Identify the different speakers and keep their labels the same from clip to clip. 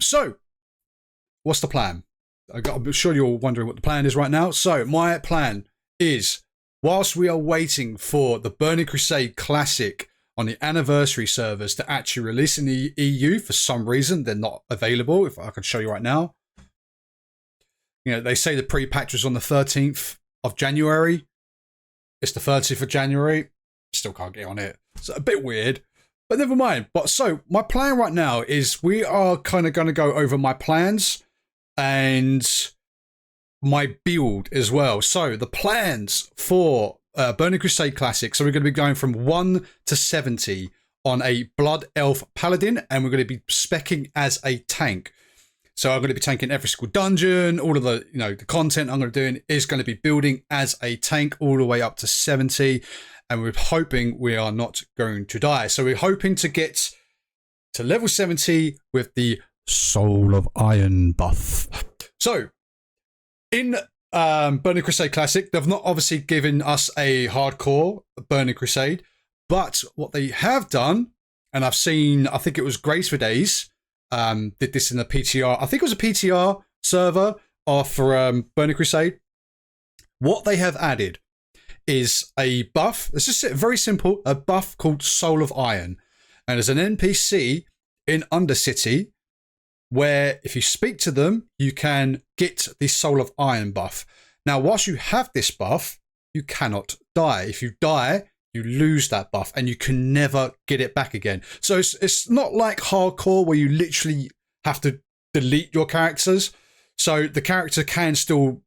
Speaker 1: So, what's the plan? I'm sure you're all wondering what the plan is right now. So, my plan is, whilst we are waiting for the Burning Crusade Classic on the anniversary servers to actually release in the EU, for some reason they're not available. If I can show you right now. You know, they say the pre-patch was on the 13th of January. It's the 30th of January. Still can't get on it. It's a bit weird. But never mind. But so my plan right now is we are kind of going to go over my plans and my build as well. So the plans for Burning Crusade Classic. So we're going to be going from 1 to 70 on a Blood Elf Paladin, and we're going to be speccing as a tank. So I'm going to be tanking every single dungeon. All of the, you know, the content I'm going to be doing is going to be building as a tank all the way up to 70. And we're hoping we are not going to die. So we're hoping to get to level 70 with the Soul of Iron buff. So in Burning Crusade Classic, they've not obviously given us a hardcore Burning Crusade, but what they have done, and I've seen, I think it was Grace for Days, did this in the PTR. I think it was a PTR server for Burning Crusade. What they have added is a buff. It's just very simple, a buff called Soul of Iron. And there's an NPC in Undercity where if you speak to them, you can get the Soul of Iron buff. Now, whilst you have this buff, you cannot die. If you die, you lose that buff and you can never get it back again. So it's not like hardcore where you literally have to delete your characters. So the character can still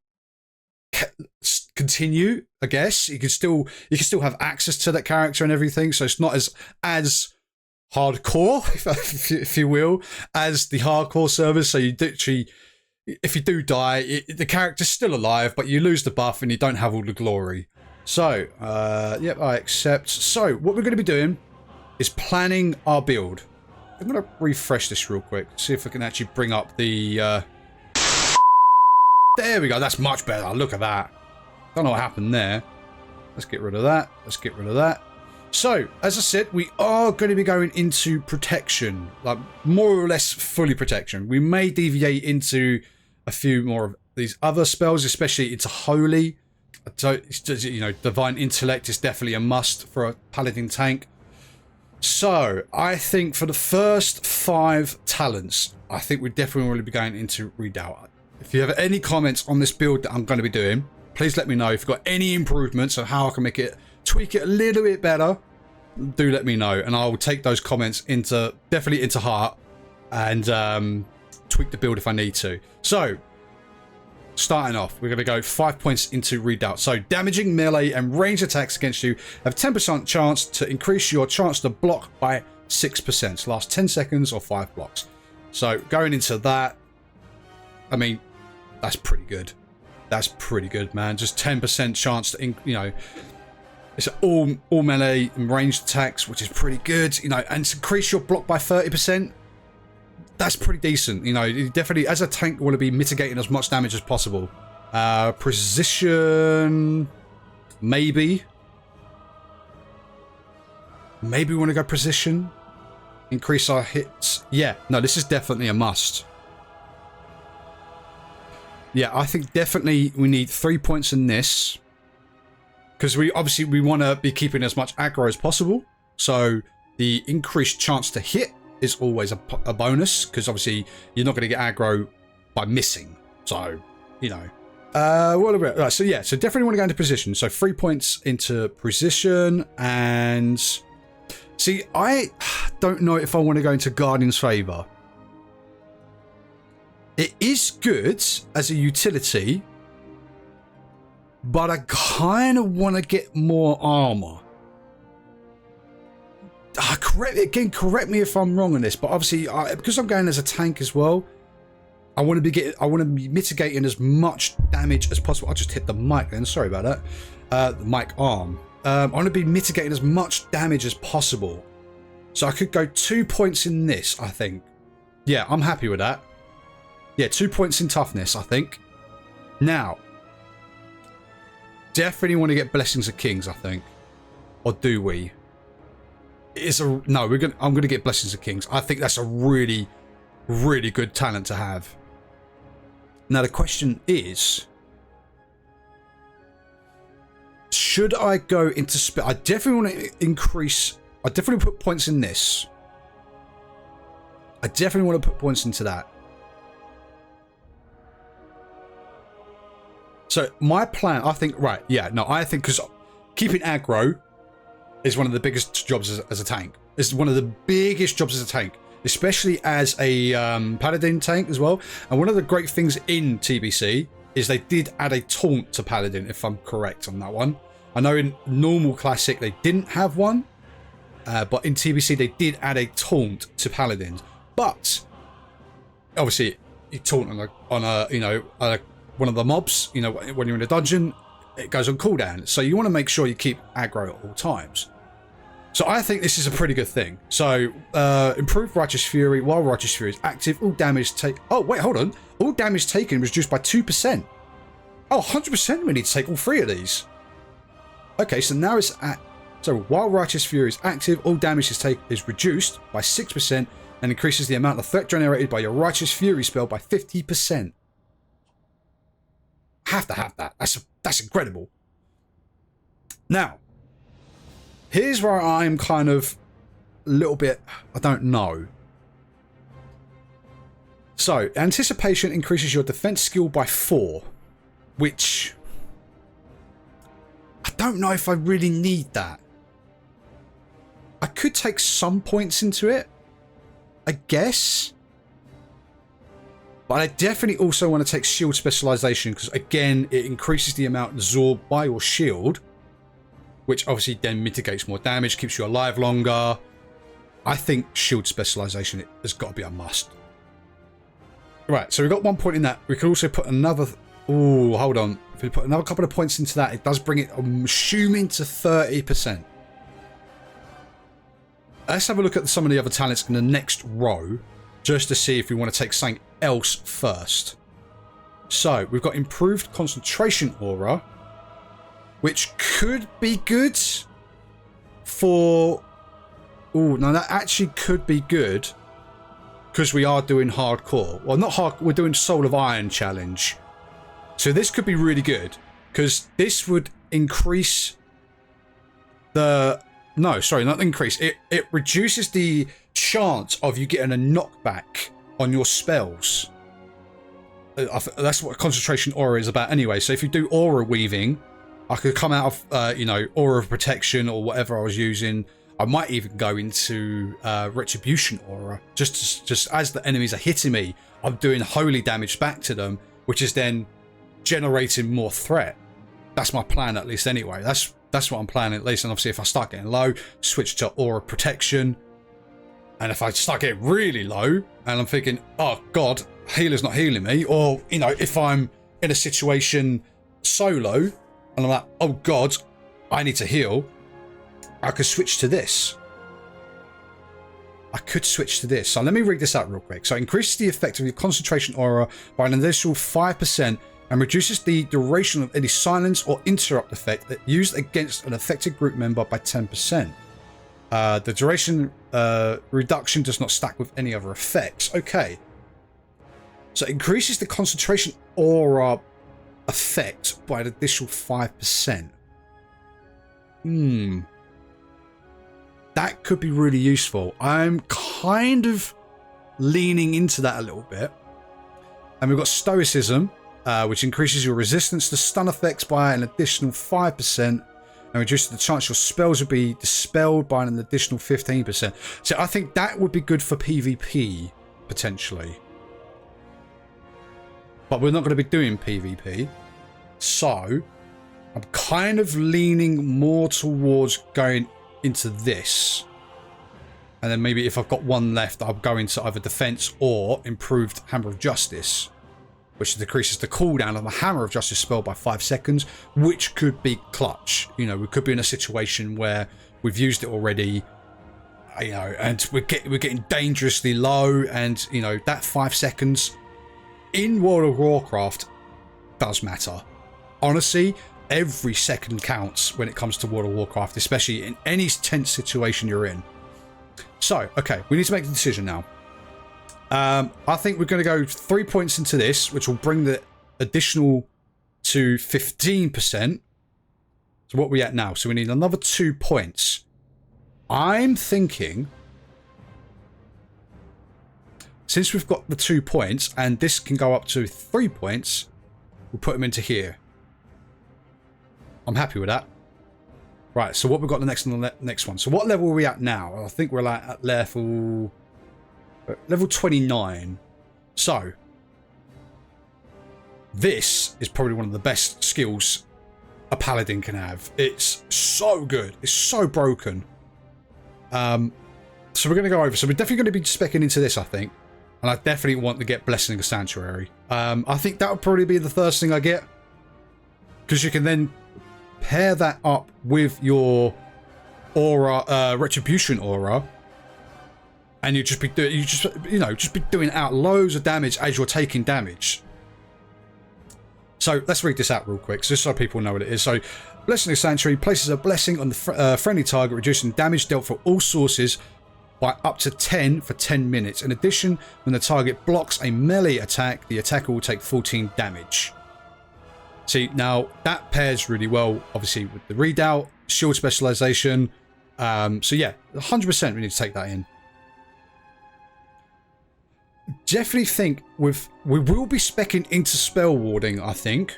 Speaker 1: continue, I guess. You can still have access to that character and everything. So it's not as hardcore, if you will, as the hardcore servers. So you literally, if you do die, the character's still alive, but you lose the buff and you don't have all the glory. So, yep, I accept. So what we're going to be doing is planning our build. I'm going to refresh this real quick, see if I can actually bring up the... There we go. That's much better. Look at that. Don't know what happened there. Let's get rid of that. Let's get rid of that. So, as I said, we are going to be going into protection, like more or less fully protection. We may deviate into a few more of these other spells, especially into holy. So, you know, divine intellect is definitely a must for a paladin tank. So, I think for the first 5 talents, I think we definitely will be going into Redoubt. If you have any comments on this build that I'm going to be doing, please let me know. If you've got any improvements on how I can make it, tweak it a little bit better, do let me know. And I'll take those comments definitely into heart and tweak the build if I need to. So, starting off, we're going to go 5 points into Redoubt. So, damaging melee and range attacks against you have 10% chance to increase your chance to block by 6%. Last 10 seconds or 5 blocks. So, going into that, I mean, that's pretty good. That's pretty good, man. Just 10% chance to, you know, it's all melee and ranged attacks, which is pretty good, you know, and to increase your block by 30%, that's pretty decent. You know, you definitely, as a tank, want to be mitigating as much damage as possible. Precision, maybe we want to go precision, increase our hits. Yeah, no, this is definitely a must. Yeah, I think definitely we need 3 points in this. Because we want to be keeping as much aggro as possible. So the increased chance to hit is always a bonus. Because obviously you're not going to get aggro by missing. So, you know. What about, right, so yeah, so definitely want to go into position. So 3 points into precision. And see, I don't know if I want to go into Guardian's Favor. It is good as a utility, but I kind of want to get more armor. Correct me if I'm wrong on this, but obviously because I'm going as a tank as well, I want to be mitigating as much damage as possible. I just hit the mic then. Sorry about that. The mic arm. I want to be mitigating as much damage as possible. So I could go 2 points in this, I think. Yeah, I'm happy with that. Yeah, 2 points in toughness, I think. Now, definitely want to get Blessings of Kings, I think. Or do we? No, I'm gonna get Blessings of Kings. I think that's a really really good talent to have. Now the question is, should I go into spell? I definitely want to increase. I definitely put points in this. I definitely want to put points into that. So my plan, I think, right, yeah, no, I think because keeping aggro is one of the biggest jobs as a tank. It's one of the biggest jobs as a tank, especially as a Paladin tank as well. And one of the great things in TBC is they did add a taunt to Paladin, if I'm correct on that one. I know in normal Classic they didn't have one, but in TBC they did add a taunt to Paladins. But obviously you taunt on a you know, one of the mobs, you know, when you're in a dungeon, it goes on cooldown. So you want to make sure you keep aggro at all times. So I think this is a pretty good thing. So improved Righteous Fury. While Righteous Fury is active, all damage take. Oh wait, hold on. All damage taken was reduced by 2%. Oh, 100% we need to take all three of these. Okay, so now it's at. So while Righteous Fury is active, all damage is reduced by 6% and increases the amount of threat generated by your Righteous Fury spell by 50%. Have to have that. That's incredible. Now, here's where I'm kind of a little bit, I don't know. So, anticipation increases your defense skill by 4, which I don't know if I really need that. I could take some points into it, I guess. But I definitely also want to take shield specialization because, again, it increases the amount absorbed by your shield, which obviously then mitigates more damage, keeps you alive longer. I think shield specialization has got to be a must. Right, so we've got 1 point in that. We could also put another. Oh, hold on. If we put another couple of points into that, it does bring it, I'm assuming, to 30%. Let's have a look at some of the other talents in the next row, just to see if we want to take something else first. So we've got improved concentration aura, which could be good for. Oh, no, that actually could be good because we are doing hardcore. Well, not hardcore. We're doing Soul of Iron challenge, so this could be really good because this would increase the. No, sorry, not increase. It reduces the chance of you getting a knockback on your spells. That's what concentration aura is about anyway. So if you do aura weaving, I could come out of, you know, aura of protection or whatever I was using. I might even go into retribution aura. Just as the enemies are hitting me, I'm doing holy damage back to them, which is then generating more threat. That's my plan, at least anyway. That's what I'm planning, at least. And obviously if I start getting low, switch to aura protection. And if I start getting really low and I'm thinking, oh God, healer's not healing me. Or, you know, if I'm in a situation solo and I'm like, oh God, I need to heal. I could switch to this. I could switch to this. So let me read this out real quick. So it increases the effect of your concentration aura by an additional 5% and reduces the duration of any silence or interrupt effect that used against an affected group member by 10%. The duration reduction does not stack with any other effects. Okay. So it increases the concentration aura effect by an additional 5%. That could be really useful. I'm kind of leaning into that a little bit. And we've got Stoicism, which increases your resistance to stun effects by an additional 5% and reduces the chance your spells will be dispelled by an additional 15%. So I think that would be good for PvP, potentially. But we're not going to be doing PvP. So I'm kind of leaning more towards going into this. And then maybe if I've got one left, I'll go into either defense or improved Hammer of Justice, which decreases the cooldown of the Hammer of Justice spell by 5 seconds, which could be clutch. You know, we could be in a situation where we've used it already, you know, and we're getting dangerously low, and, you know, that 5 seconds in World of Warcraft does matter. Honestly, every second counts when it comes to World of Warcraft, especially in any tense situation you're in. So, okay, we need to make the decision now. I think we're going to go 3 points into this, which will bring the additional to 15%. So what are we at now? So we need another 2 points. I'm thinking, since we've got the 2 points, and this can go up to 3 points, we'll put them into here. I'm happy with that. Right, so what we've got the next one. So what level are we at now? I think we're at level 29. So this is probably one of the best skills a paladin can have. It's so good. It's so broken. So we're going to go over. So we're definitely going to be speccing into this, I think. And I definitely want to get Blessing of Sanctuary. I think that would probably be the first thing I get. Because you can then pair that up with your aura, Retribution aura. And you just be doing, just be doing out loads of damage as you're taking damage. So let's read this out real quick, just so people know what it is. So, Blessing of Sanctuary places a blessing on the friendly target, reducing damage dealt from all sources by up to 10 for 10 minutes. In addition, when the target blocks a melee attack, the attacker will take 14 damage. See, now that pairs really well, obviously, with the readout, shield specialization. So yeah, 100% we need to take that in. Definitely think we will be speccing into spell warding, I think,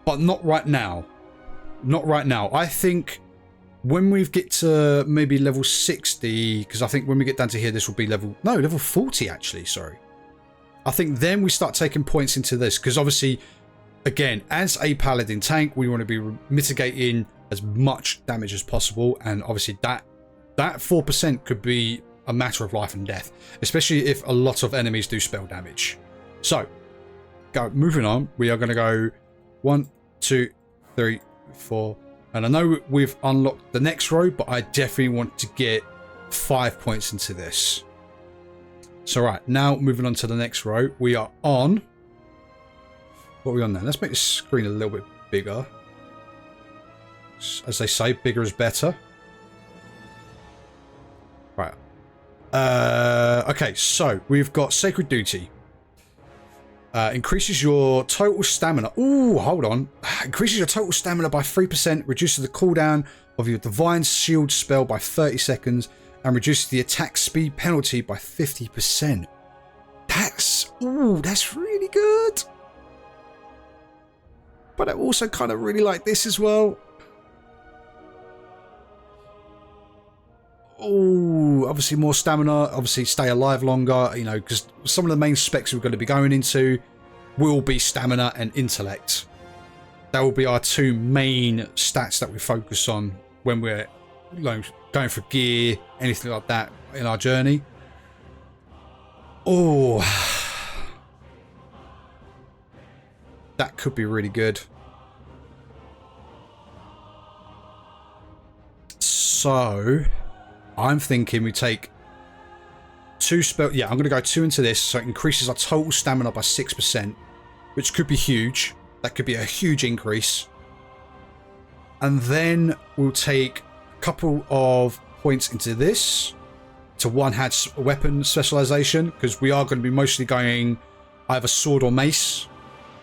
Speaker 1: but not right now. Not right now. I think when we get to maybe level 60, because I think when we get down to here, this will be level 40 actually. Sorry, I think then we start taking points into this, because obviously, again, as a paladin tank, we want to be mitigating as much damage as possible, and obviously that 4% could be a matter of life and death, especially if a lot of enemies do spell damage. So, moving on, we are going to go 1, 2, 3, 4, and I know we've unlocked the next row, but I definitely want to get 5 points into this. So right, now moving on to the next row, we are on, what are we on now? Let's make the screen a little bit bigger. As they say, bigger is better. Right. Okay, so we've got Sacred Duty. Increases your total stamina. Ooh, hold on. Increases your total stamina by 3%, reduces the cooldown of your Divine Shield spell by 30 seconds, and reduces the attack speed penalty by 50%. That's really good. But I also kind of really like this as well. Oh, obviously more stamina, obviously stay alive longer, because some of the main specs we're going to be going into will be stamina and intellect. That will be our 2 main stats that we focus on when we're going for gear, anything like that in our journey. Oh, that could be really good. So I'm thinking we take 2 spell. Yeah, I'm going to go 2 into this, so it increases our total stamina by 6%, which could be huge. That could be a huge increase. And then we'll take a couple of points into this to one-hand weapon specialization, because we are going to be mostly going either sword or mace.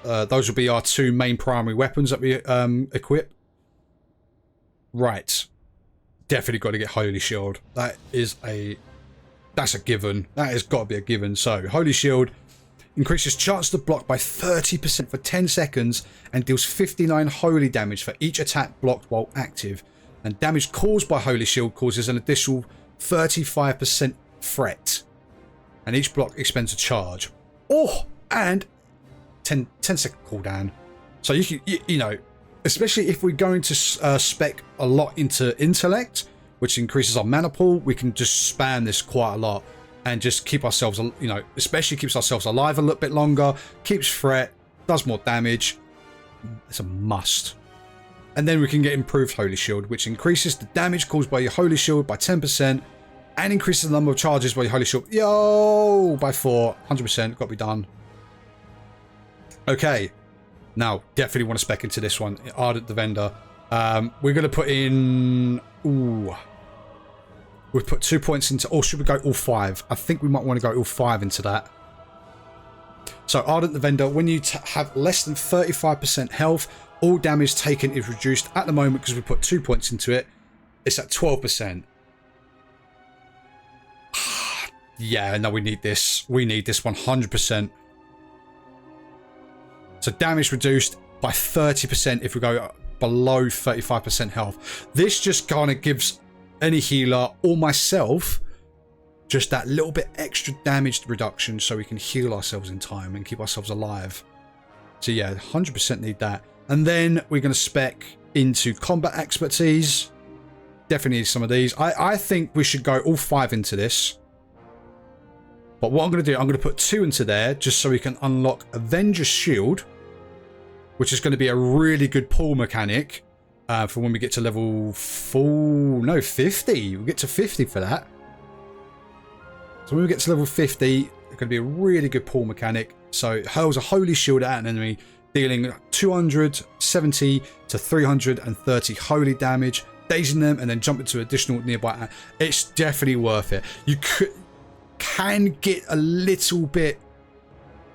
Speaker 1: Those will be our 2 main primary weapons that we equip. Right. Definitely got to get Holy Shield. That's a given. That has got to be a given. So, Holy Shield increases chance to block by 30% for 10 seconds and deals 59 holy damage for each attack blocked while active. And damage caused by Holy Shield causes an additional 35% threat. And each block expends a charge. Oh, and 10 second cooldown. So you can, especially if we're going to spec a lot into intellect, which increases our mana pool, we can just spam this quite a lot and just keep ourselves, especially keeps ourselves alive a little bit longer, keeps threat, does more damage. It's a must. And then we can get improved Holy Shield, which increases the damage caused by your Holy Shield by 10% and increases the number of charges by your Holy Shield, by 4, 100%, got to be done. Okay. Now, definitely want to spec into this one. Ardent the Vendor. We're going to put in... Ooh. We've put 2 points into, or should we go all 5? I think we might want to go all 5 into that. So Ardent the Vendor, when you have less than 35% health, all damage taken is reduced. At the moment, because we put 2 points into it, it's at 12%. Yeah, no, we need this. We need this 100%. So damage reduced by 30% if we go below 35% health. This just kind of gives any healer or myself just that little bit extra damage reduction so we can heal ourselves in time and keep ourselves alive. So yeah, 100% need that. And then we're going to spec into combat expertise. Definitely need some of these. I think we should go all 5 into this. But what I'm going to do, I'm going to put 2 into there just so we can unlock Avenger's Shield, which is going to be a really good pull mechanic for when we get to level 50. We'll get to 50 for that. So when we get to level 50, it's going to be a really good pull mechanic. So it hurls a holy shield at an enemy, dealing 270 to 330 holy damage, dazing them, and then jump into additional nearby. It's definitely worth it. You can get a little bit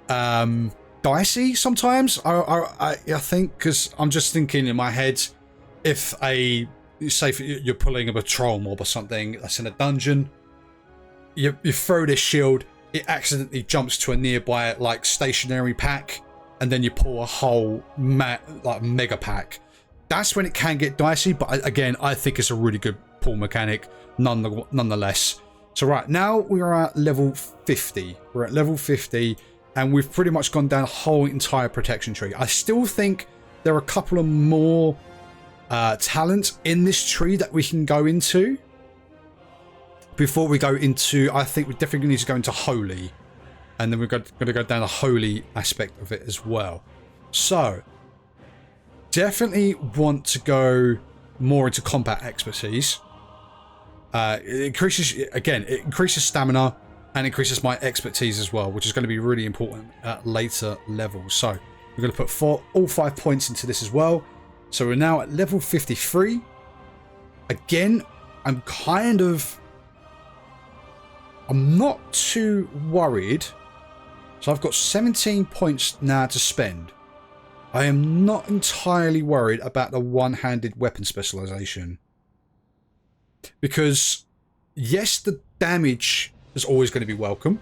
Speaker 1: dicey sometimes. I think, because I'm just thinking in my head, if say you're pulling a patrol mob or something that's in a dungeon, you throw this shield, it accidentally jumps to a nearby like stationary pack, and then you pull a whole mega pack. That's when it can get dicey, but again, I think it's a really good pull mechanic nonetheless. So right now we are at level 50. We're at level 50, and we've pretty much gone down a whole entire protection tree. I still think there are a couple of more talents in this tree that we can go into before we go into, I think we definitely need to go into holy, and then we're going to go down the holy aspect of it as well. So definitely want to go more into combat expertise. It increases stamina and increases my expertise as well, which is going to be really important at later levels. So we're going to put all 5 points into this as well. So we're now at level 53. Again, I'm not too worried. So I've got 17 points now to spend. I am not entirely worried about the one-handed weapon specialization. Because, yes, the damage is always going to be welcome.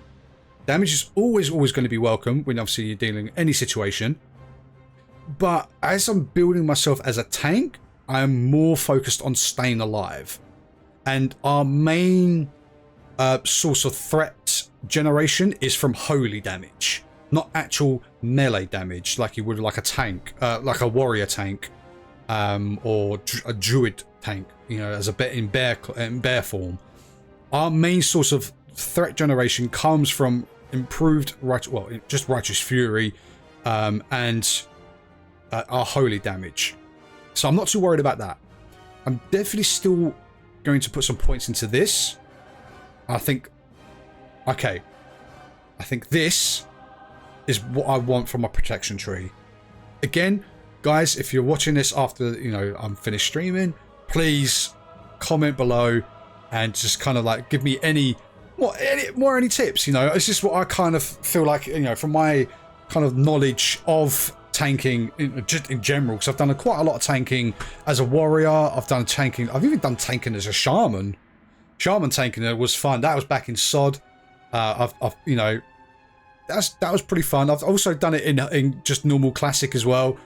Speaker 1: Damage is always going to be welcome when obviously you're dealing in any situation. But as I'm building myself as a tank, I am more focused on staying alive. And our main source of threat generation is from holy damage, not actual melee damage like you would like a tank, like a warrior tank, or a druid tank, you know, as in bear form. Our main source of threat generation comes from improved righteous fury, and our holy damage. So I'm not too worried about that. I'm definitely still going to put some points into this. I think this is what I want from my protection tree. Again, guys, if you're watching this after, you know, I'm finished streaming, please comment below and just kind of like give me any tips. You know, it's just what I kind of feel like, you know, from my kind of knowledge of tanking just in general, because I've done quite a lot of tanking as a warrior. I've even done tanking as a shaman. Shaman tanking was fun. That was back in SOD. You know, that was pretty fun. I've also done it in just normal classic as well,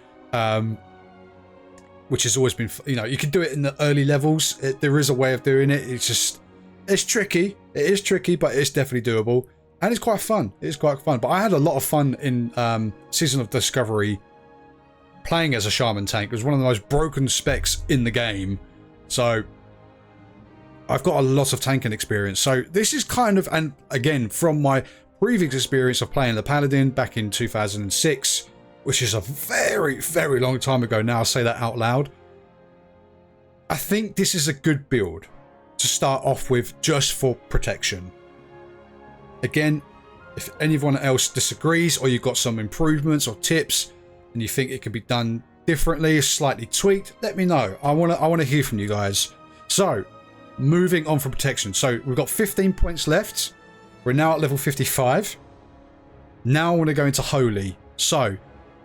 Speaker 1: which has always been, you know, you can do it in the early levels. There is a way of doing it. It's tricky. It is tricky, but it's definitely doable, and it's quite fun. It's quite fun. But I had a lot of fun in Season of Discovery playing as a shaman tank. It was one of the most broken specs in the game, so I've got a lot of tanking experience. So this is kind of, and again, from my previous experience of playing the Paladin back in 2006, which is a very, very long time ago now, I'll say that out loud. I think this is a good build to start off with just for protection. Again, if anyone else disagrees or you've got some improvements or tips and you think it could be done differently, slightly tweaked, let me know. I want to hear from you guys. So moving on from protection. So we've got 15 points left. We're now at level 55. Now I want to go into holy. So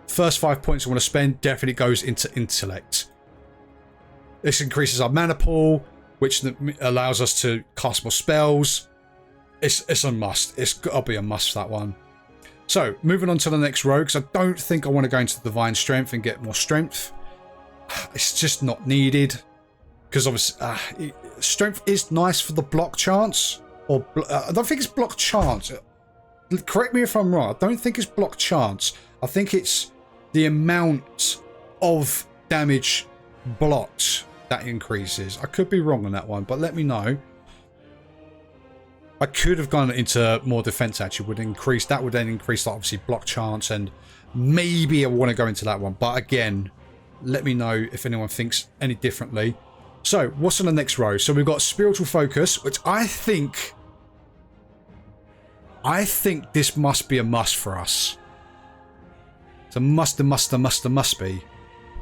Speaker 1: first 5 points I want to spend definitely goes into intellect. This increases our mana pool, which allows us to cast more spells. It's a must. It's got to be a must, that one. So moving on to the next row, because I don't think I want to go into divine strength and get more strength. It's just not needed. Because obviously, strength is nice for the block chance. Or I don't think it's block chance. Correct me if I'm wrong. I don't think it's block chance. I think it's the amount of damage blocked that increases. I could be wrong on that one, but let me know. I could have gone into more defense actually. That would then increase obviously block chance, and maybe I want to go into that one. But again, let me know if anyone thinks any differently. So what's on the next row? So we've got spiritual focus, which I think this must be a must for us. It's a must be.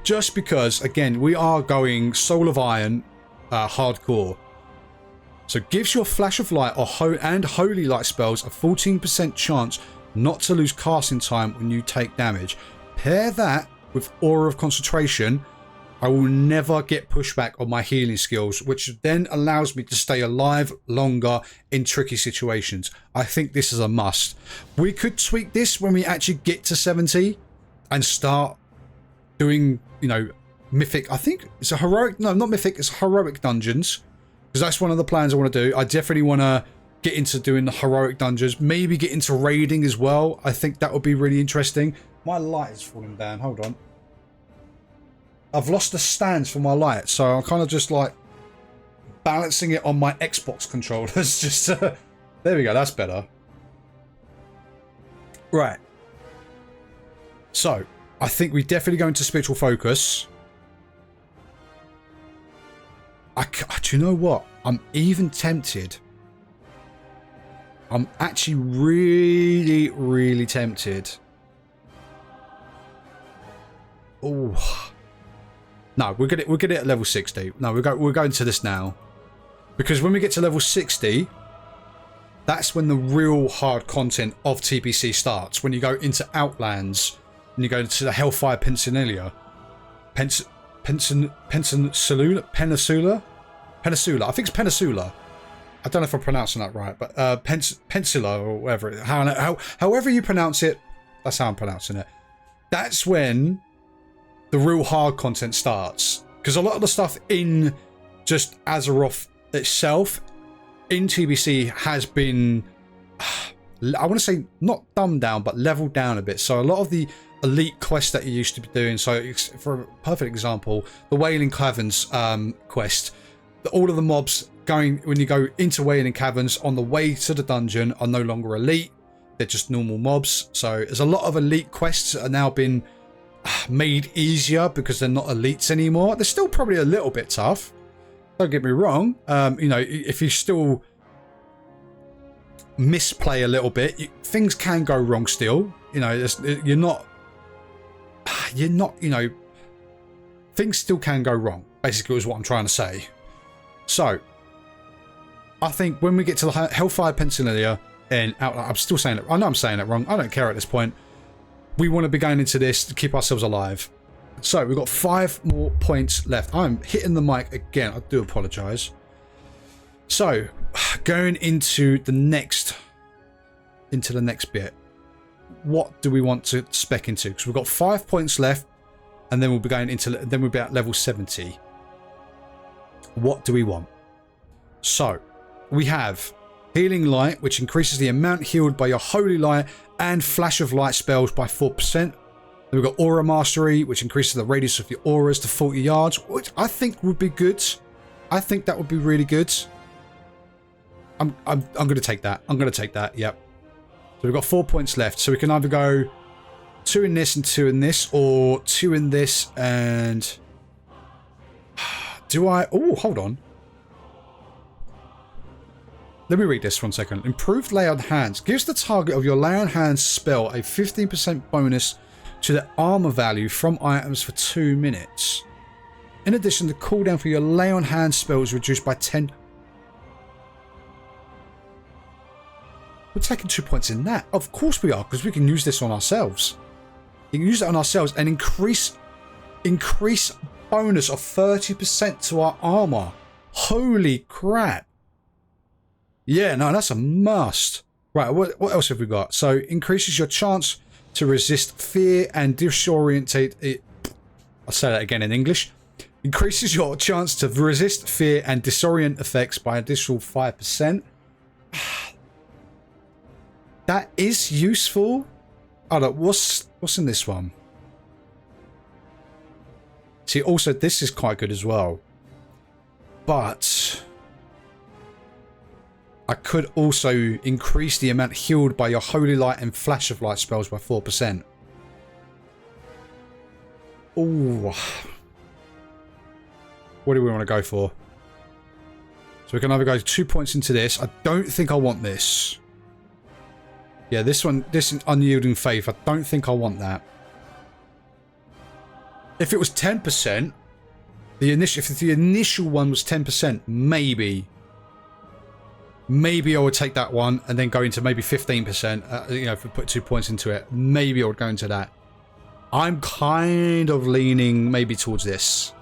Speaker 1: Just because, again, we are going Soul of Iron hardcore. So gives your Flash of Light and Holy Light spells a 14% chance not to lose casting time when you take damage. Pair that with Aura of Concentration, I will never get pushback on my healing skills, which then allows me to stay alive longer in tricky situations. I think this is a must. We could tweak this when we actually get to 70 and start doing, you know, mythic. I think it's a heroic, no, not mythic, it's heroic dungeons, because that's one of the plans I want to do. I definitely want to get into doing the heroic dungeons, maybe get into raiding as well. I think that would be really interesting. My light is falling down, hold on. I've lost the stands for my light, so I'm kind of just like balancing it on my Xbox controllers. Just there we go, that's better. Right. So I think we definitely go into spiritual focus. Do you know what? I'm even tempted. I'm actually really, really tempted. Oh. No, we'll get it at level 60. No, we're going to this now. Because when we get to level 60, that's when the real hard content of TBC starts. When you go into Outlands, and you go to the Hellfire Peninsula. Peninsula? I think it's Peninsula. I don't know if I'm pronouncing that right, but Peninsula or whatever. However you pronounce it, that's how I'm pronouncing it. That's when the real hard content starts, because a lot of the stuff in just Azeroth itself in TBC has been, I want to say not dumbed down, but leveled down a bit. So a lot of the elite quests that you used to be doing, so for a perfect example, the Wailing Caverns quest, all of the mobs going when you go into Wailing Caverns on the way to the dungeon are no longer elite, they're just normal mobs. So there's a lot of elite quests that are now been made easier because they're not elites anymore. They're still probably a little bit tough, don't get me wrong. You know, if you still misplay a little bit, things can go wrong still. You know, you're not, you know, things still can go wrong, basically is what I'm trying to say. So I think when we get to the Hellfire Peninsula and I'm still saying it, I know I'm saying it wrong, I don't care at this point. We want to be going into this to keep ourselves alive. So we've got 5 more points left. I'm hitting the mic again. I do apologize. So going into the next bit. What do we want to spec into? Because we've got 5 points left, and then we'll be going into. Then we'll be at level 70. What do we want? So we have Healing Light, which increases the amount healed by your Holy Light and Flash of Light spells by 4%. Then we've got Aura Mastery, which increases the radius of your auras to 40 yards, which I think would be good. I think that would be really good. I'm going to take that. I'm going to take that. Yep. So we've got 4 points left. So we can either go 2 in this and 2 in this, or 2 in this and do I? Oh, hold on. Let me read this for 1 second. Improved Lay on Hands gives the target of your Lay on Hands spell a 15% bonus to the armor value from items for 2 minutes. In addition, the cooldown for your Lay on Hands spell is reduced by 10 We're taking 2 points in that. Of course we are, because we can use this on ourselves. You can use it on ourselves and increase bonus of 30% to our armor. Holy crap. Yeah, no, that's a must. Right, what else have we got? So, increases your chance to resist fear and disorientate it. I'll say that again in English. Increases your chance to resist fear and disorient effects by an additional 5%. That is useful. Oh, look, what's in this one? See, also, this is quite good as well. But I could also increase the amount healed by your Holy Light and Flash of Light spells by 4%. Ooh. What do we want to go for? So we can either go 2 points into this. I don't think I want this. Yeah, this is Unyielding Faith. I don't think I want that. If it was 10%, if the initial one was 10%, maybe I would take that one and then go into maybe 15%. You know, if we put 2 points into it, maybe I would go into that. I'm kind of leaning maybe towards this.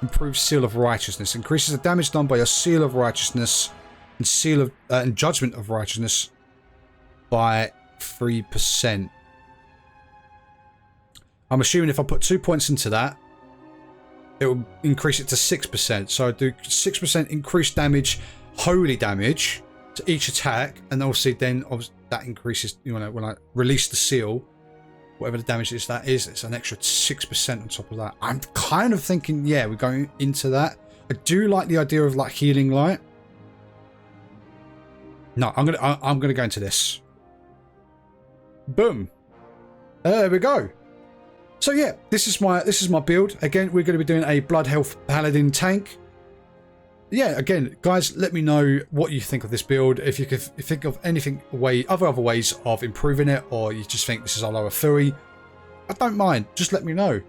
Speaker 1: Improves Seal of Righteousness. Increases the damage done by your Seal of Righteousness and Seal of and Judgment of Righteousness by 3%. I'm assuming if I put 2 points into that, it will increase it to 6%. So I do 6% increased damage, holy damage to each attack, and obviously then that increases. You know, when I release the seal, whatever the damage is, it's an extra 6% on top of that. I'm kind of thinking, yeah, we're going into that. I do like the idea of like Healing Light. No, I'm gonna go into this. Boom. There we go. So yeah, this is my build. Again, we're going to be doing a Blood Elf Paladin Tank. Yeah, again, guys, let me know what you think of this build. If you think of anything other ways of improving it, or you just think this is a lower Fury, I don't mind. Just let me know.